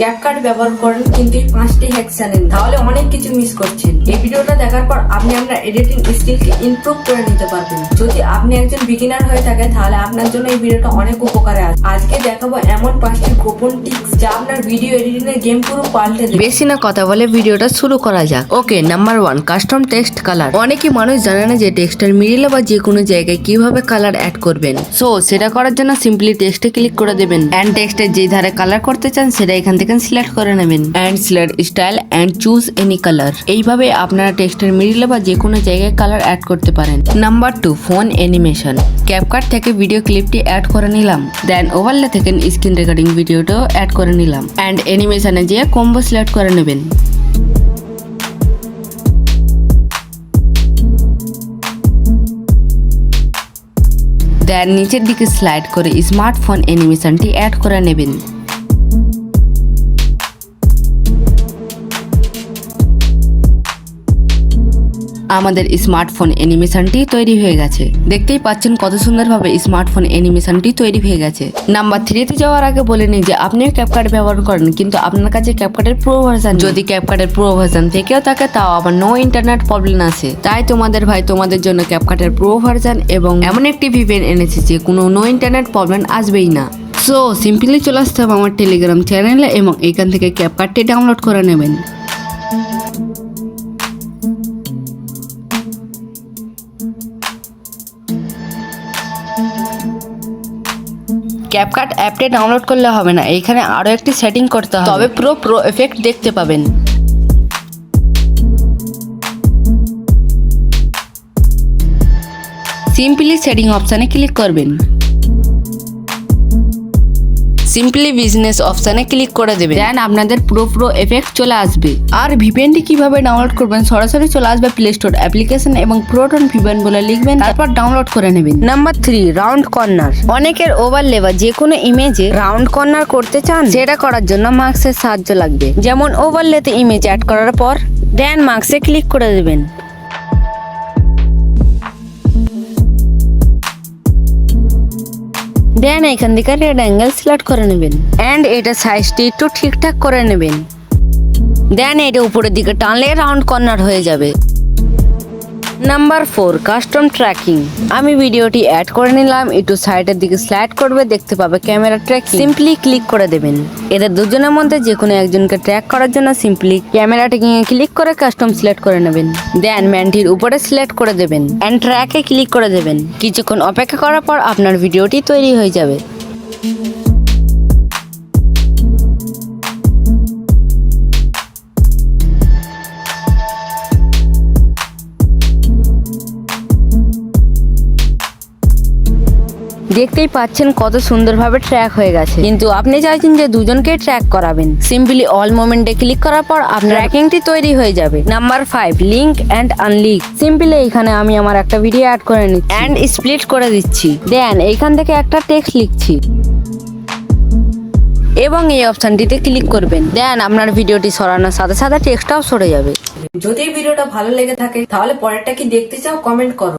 CapCut ব্যবহার করেন কিন্তু এই 5টি হ্যাক জানেন, তাহলে অনেক কিছু মিস করছেন। এই ভিডিওটা দেখার পর আপনি আপনার এডিটিং স্কিলকে ইমপ্রুভ করে নিতে পারবেন। যদি আপনি একজন বিগিনার হয়ে থাকেন তাহলে আপনার জন্য এই ভিডিওটা অনেক উপকারে আসবে। আজকে দেখাবো এমন 5টি গোপন টিপস যা আপনার ভিডিও এডিটিং এর গেম পুরো পাল্টে দেবে। বেশি না কথা বলে ভিডিওটা শুরু করা যাক। ওকে, নাম্বার 1, কাস্টম টেক্সট কালার। অনেকেই মানুষ জানে না যে টেক্সটের মিডিলে বা যে কোনো জায়গায় কিভাবে কালার অ্যাড করবেন। সো সেটা করার জন্য সিম্পলি টেক্সটে ক্লিক করে দেবেন এন্ড টেক্সটের যে ধারে কালার করতে চান সেটা এখান থেকে সিলেক্ট করে নেবেন and select style and choose any colour. এইভাবে আপনারা টেক্সটের মিডিলে বা যে কোনো জায়গায় কালার অ্যাড করতে পারেন। Number 2, phone animation. ক্যাপকাট থেকে ভিডিও ক্লিপটি অ্যাড করে নিলাম, দেন ওভারলে থেকে স্ক্রিন রেকর্ডিং ভিডিওটাও অ্যাড করে নিলাম এন্ড অ্যানিমেশনে যেয়ে কম্বো সিলেক্ট করে নেবেন। দেন নিচের দিকে স্লাইড করে স্মার্টফোন অ্যানিমেশনটি অ্যাড করে নেবেন। আমাদের স্মার্টফোন অ্যানিমেশনটি তৈরি হয়ে গেছে। দেখতেই পাচ্ছেন কত সুন্দরভাবে স্মার্টফোন অ্যানিমেশনটি তৈরি হয়ে গেছে। নাম্বার 3 তে যাওয়ার আগে বলে নিই যে আপনিও ক্যাপকাট ব্যবহার করেন কিন্তু আপনার কাছে ক্যাপকাটের প্রো ভার্সন, যদি ক্যাপকাটের প্রো ভার্সন থেকেও থাকে তাও আবার নো ইন্টারনেট প্রবলেম আছে। তাই তোমাদের ভাই তোমাদের জন্য ক্যাপকাটের প্রো ভার্সন এবং এমন একটি ভিপিএন এনেছে যে কোনো নো ইন্টারনেট প্রবলেম আসবেই না। সো সিম্পলি চলে আসতে হবে আমার টেলিগ্রাম চ্যানেলে এবং এখান থেকে ক্যাপকাটটি ডাউনলোড করে নেবেন। ক্যাপকাট অ্যাপটি ডাউনলোড করলে হবে না, এখানে আরো একটি সেটিং করতে হবে, তবে প্রো এফেক্ট দেখতে পাবেন। সিম্পলি সেটিং অপশানে ক্লিক করবেন, সিম্পলি বিজনেস অপশানে ক্লিক করে দেবেন, দেন আপনাদের প্রো এফেক্ট চলে আসবে। আর ভিপিএনটি কিভাবে ডাউনলোড করবেন, সরাসরি চলে আসবে প্লে স্টোর অ্যাপ্লিকেশন এবং প্রোটন ভিপিএন বলে লিখবেন, তারপর ডাউনলোড করে নেবেন। Number 3, round corner. অনেকের ওভারলে বা যে কোনো ইমেজে রাউন্ড কর্নার করতে চান, সেটা করার জন্য মার্কসের সাহায্য লাগবে। যেমন ওভারলেতে ইমেজ অ্যাড করার পর দেন মার্কসে ক্লিক করে দেবেন। দেন এখান থেকে রেড অ্যাঙ্গেল সিলেক্ট করে নেবেন এন্ড এটা সাইজটি একটু ঠিকঠাক করে নেবেন। দেন এটা উপরের দিকে টানলে রাউন্ড কর্নার হয়ে যাবে। Number 4, custom tracking. আমি ভিডিওটি অ্যাড করে নিলাম, একটু সাইডের দিকে স্লাইড করবে, দেখতে পাবে ক্যামেরা ট্র্যাকিং, সিম্পলি ক্লিক করে দেবেন। এদের দুজনের মধ্যে যে কোনো একজনকে ট্র্যাক করার জন্য সিম্পলি ক্যামেরা ট্র্যাকিং এ ক্লিক করে কাস্টম সিলেক্ট করে নেবেন। দেন ম্যানটির উপরে সিলেক্ট করে দেবেন এন্ড ট্র্যাকে ক্লিক করে দেবেন। কিছুক্ষণ অপেক্ষা করার পর আপনার ভিডিওটি তৈরি হয়ে যাবে। দেখতেই পাচ্ছেন কত সুন্দরভাবে ট্র্যাক হয়ে গেছে, কিন্তু আপনি চাইছেন যে দুজনকে ট্র্যাক করাবেন, সিম্পলি অল মোমেন্টে ক্লিক করার পর আপনার ট্র্যাকিংটি তৈরি হয়ে যাবে। Number 5, link and unlink. Simply এখানে আমি আমার একটা ভিডিও অ্যাড করে নিচ্ছি এন্ড স্প্লিট করে দিচ্ছি। দেন এইখান থেকে একটা টেক্সট লিখছি এবং এই অপশনটিতে ক্লিক করবেন। দেন আপনার ভিডিওটি সরানোর সাথে সাথে টেক্সটটাও সরে যাবে। যদি এই ভিডিওটা ভালো লেগে থাকে তাহলে পরেরটা কি দেখতে চাও কমেন্ট করো।